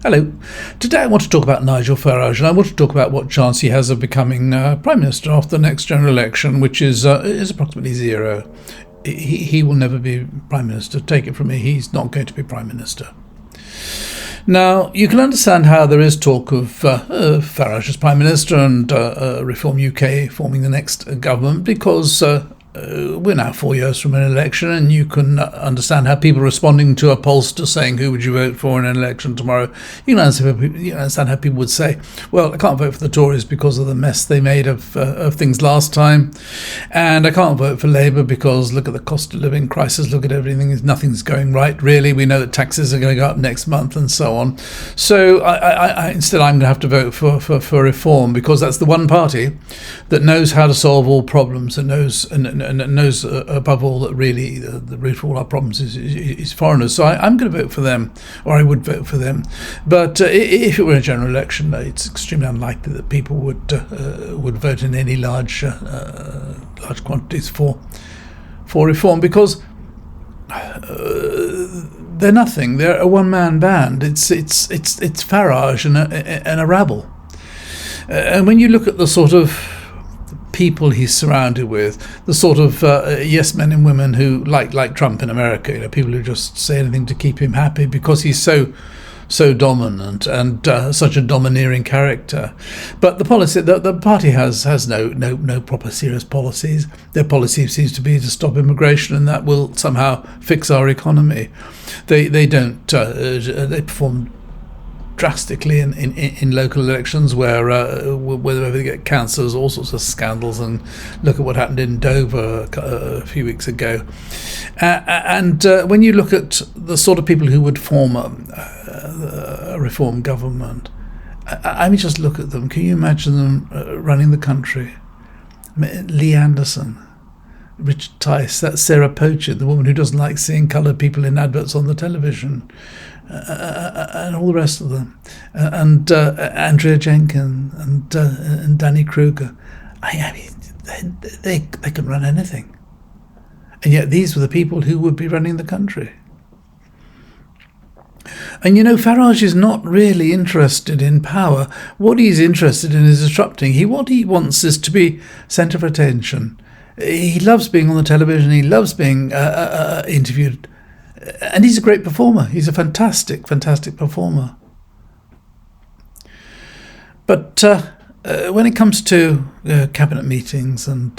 Hello. Today I want to talk about Nigel Farage, and I want to talk about what chance he has of becoming Prime Minister after the next general election, which is approximately zero. He will never be Prime Minister. Take it from me, he's not going to be Prime Minister. Now, you can understand how there is talk of Farage as Prime Minister and Reform UK forming the next government, because we're now 4 years from an election, and you can understand how people responding to a pollster saying, who would you vote for in an election tomorrow? You can understand how people would say, well, I can't vote for the Tories because of the mess they made of things last time, and I can't vote for Labour because look at the cost of living crisis, look at everything, nothing's going right really, we know that taxes are going to go up next month and so on. So instead I'm going to have to vote for Reform, because that's the one party that knows how to solve all problems and knows above all that really the root of all our problems is foreigners. So I'm going to vote for them, or I would vote for them. But if it were a general election, it's extremely unlikely that people would vote in any large quantities for Reform, because they're nothing. They're a one-man band. It's Farage and a rabble. And when you look at the sort of people he's surrounded with, the sort of yes men and women who like Trump in America, people who just say anything to keep him happy because he's so dominant and such a domineering character. But the party has no proper serious policies. Their policy seems to be to stop immigration, and that will somehow fix our economy. They perform drastically in local elections where they get cancers, all sorts of scandals, and look at what happened in Dover a few weeks ago. And when you look at the sort of people who would form a Reform government, I mean, just look at them. Can you imagine them running the country? Lee Anderson, Richard Tice, that's Sarah Pochard, the woman who doesn't like seeing coloured people in adverts on the television, and all the rest of them, and Andrea Jenkins and Danny Kruger. I mean, they can run anything, and yet these were the people who would be running the country. And Farage is not really interested in power. What he's interested in is disrupting. What he wants is to be centre of attention. He loves being on the television. He loves being interviewed. And he's a great performer. He's a fantastic performer. But when it comes to cabinet meetings and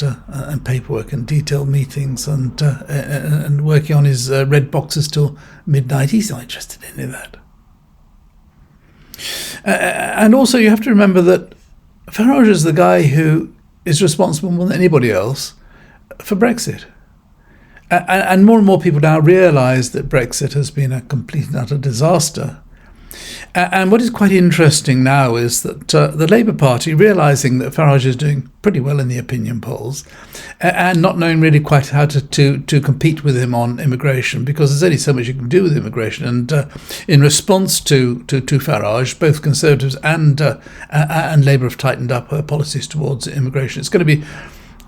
paperwork and detailed meetings and working on his red boxes till midnight, he's not interested in any of that. And also you have to remember that Farage is the guy who is responsible more than anybody else for Brexit. And more people now realise that Brexit has been a complete and utter disaster. And what is quite interesting now is that the Labour Party, realising that Farage is doing pretty well in the opinion polls, and not knowing really quite how to compete with him on immigration, because there's only so much you can do with immigration. And in response to Farage, both Conservatives and Labour have tightened up policies towards immigration. It's going to be,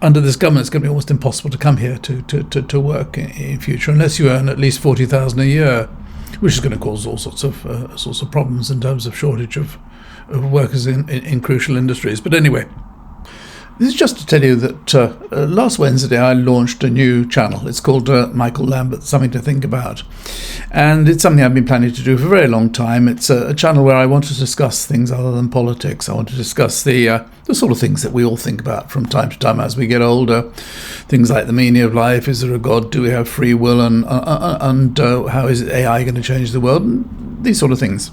under this government, it's going to be almost impossible to come here to work in future unless you earn at least $40,000 a year, which is going to cause all sorts of problems in terms of shortage of workers in crucial industries. But anyway, this is just to tell you that last Wednesday I launched a new channel. It's called Michael Lambert, Something to Think About. And it's something I've been planning to do for a very long time. It's a channel where I want to discuss things other than politics. I want to discuss the sort of things that we all think about from time to time as we get older. Things like the meaning of life, is there a God, do we have free will, and how is AI going to change the world, and these sort of things.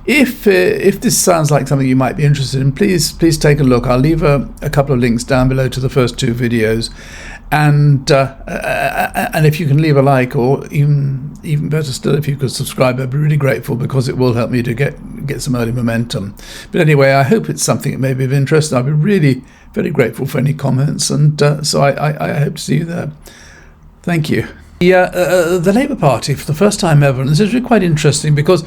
If this sounds like something you might be interested in, please take a look. I'll leave a couple of links down below to the first two videos, and if you can leave a like, or even better still, if you could subscribe, I'd be really grateful, because it will help me to get some early momentum. But anyway, I hope it's something that may be of interest. I'll be really very grateful for any comments, and so I hope to see you there. Thank you. The Labour Party, for the first time ever, and this is really quite interesting, because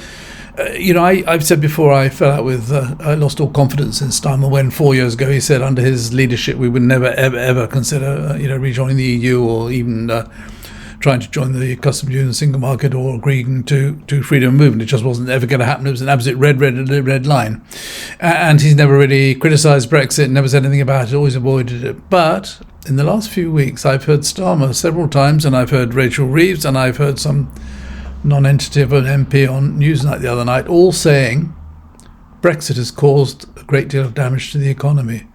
I've said before, I fell out with, I lost all confidence in Starmer when 4 years ago he said under his leadership we would never ever consider rejoining the EU, or even trying to join the customs union, single market, or agreeing to freedom of movement. It just wasn't ever going to happen. It was an absolute red line. And he's never really criticised Brexit, never said anything about it, always avoided it. But in the last few weeks, I've heard Starmer several times, and I've heard Rachel Reeves, and I've heard some non-entity of an MP on Newsnight the other night, all saying Brexit has caused a great deal of damage to the economy.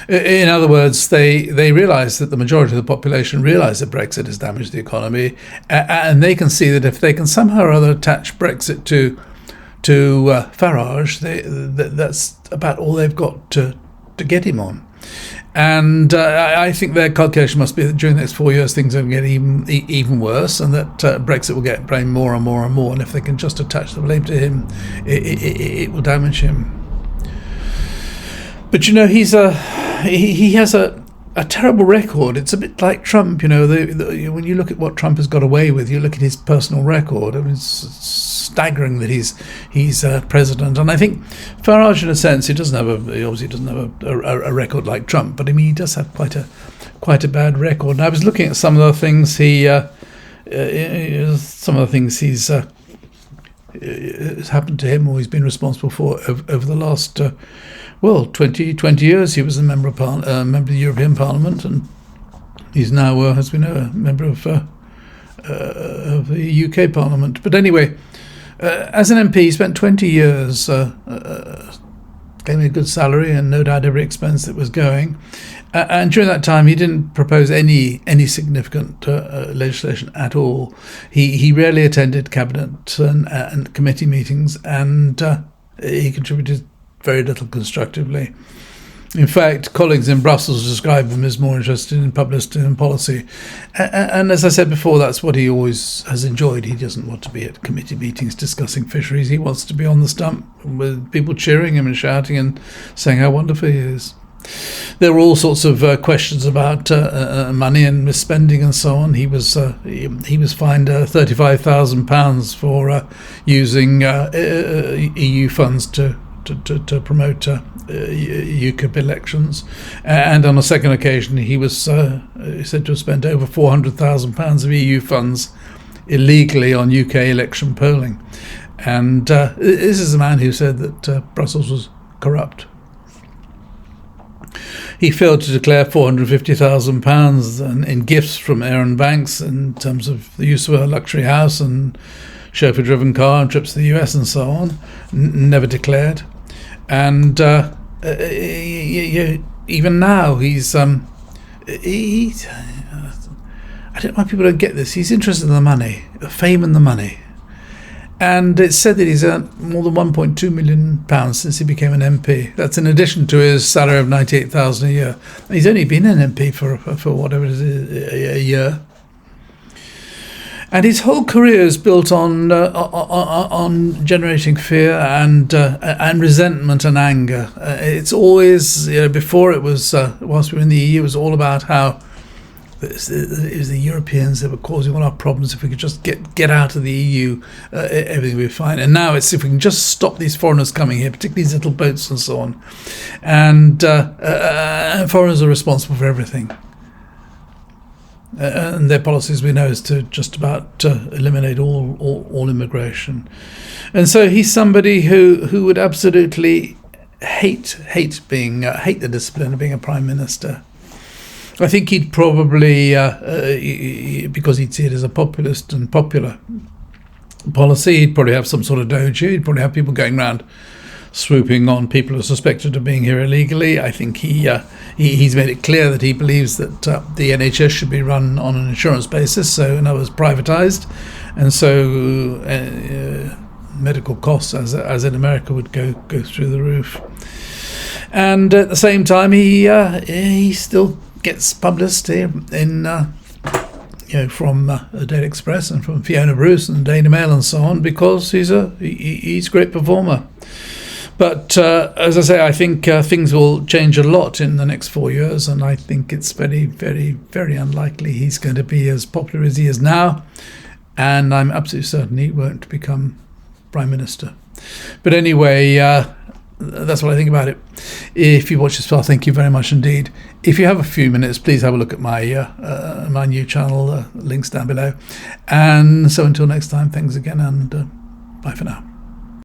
In other words, they realise that the majority of the population realise that Brexit has damaged the economy, and they can see that if they can somehow or other attach Brexit to Farage, that's about all they've got to get him on. And I think their calculation must be that during the next 4 years things are going to get even worse, and that Brexit will get blamed more and more and more. And if they can just attach the blame to him, it will damage him. But he has a terrible record. It's a bit like Trump. When you look at what Trump has got away with, you look at his personal record. I mean, it's staggering that he's president. And I think Farage, in a sense, he obviously doesn't have a record like Trump, but I mean, he does have quite a bad record. And I was looking at some of the things he's happened to him, or he's been responsible for over the last 20 years. He was a member of the European Parliament, and he's now, as we know, a member of the UK Parliament. But anyway, as an MP, he spent 20 years getting a good salary and no doubt every expense that was going. And during that time, he didn't propose any significant legislation at all. He rarely attended cabinet and committee meetings, and he contributed very little constructively. In fact, colleagues in Brussels describe him as more interested in publicity than policy. And as I said before, that's what he always has enjoyed. He doesn't want to be at committee meetings discussing fisheries. He wants to be on the stump with people cheering him and shouting and saying how wonderful he is. There were all sorts of questions about money and misspending and so on. He was fined £35,000 for using EU funds to promote UKIP elections, and on a second occasion he was said to have spent over £400,000 of EU funds illegally on UK election polling. And this is a man who said that Brussels was corrupt. He failed to declare £450,000 in gifts from Aaron Banks in terms of the use of a luxury house and chauffeur-driven car and trips to the US and so on. Never declared. And even now, he's I don't know why people don't get this. He's interested in the money, the fame and the money. And it's said that he's earned more than £1.2 million since he became an MP. That's in addition to his salary of $98,000 a year. He's only been an MP for whatever it is, a year. And his whole career is built on generating fear and resentment and anger. It's always, before it was, whilst we were in the EU, it was all about how it was the Europeans that were causing all our problems. If we could just get out of the EU, everything would be fine. And now it's if we can just stop these foreigners coming here, particularly these little boats and so on. And foreigners are responsible for everything. And their policies, we know, is to just about eliminate all immigration. And so he's somebody who would absolutely hate the discipline of being a prime minister. I think he'd probably, because he'd see it as a populist and popular policy, he'd probably have some sort of dojo. He'd probably have people going around swooping on people who are suspected of being here illegally. I think he's made it clear that he believes that the NHS should be run on an insurance basis, so in other words, privatised, and so medical costs, as in America, would go through the roof. And at the same time, he still gets publicity in from the Daily Express and from Fiona Bruce and the Daily Mail and so on, because he's a great performer. But as I say, I think things will change a lot in the next 4 years, and I think it's very, very, very unlikely he's going to be as popular as he is now, and I'm absolutely certain he won't become Prime Minister. But anyway, that's what I think about it. If you watch this far, thank you very much indeed. If you have a few minutes, please have a look at my new channel. Links down below. And so until next time, thanks again, and bye for now.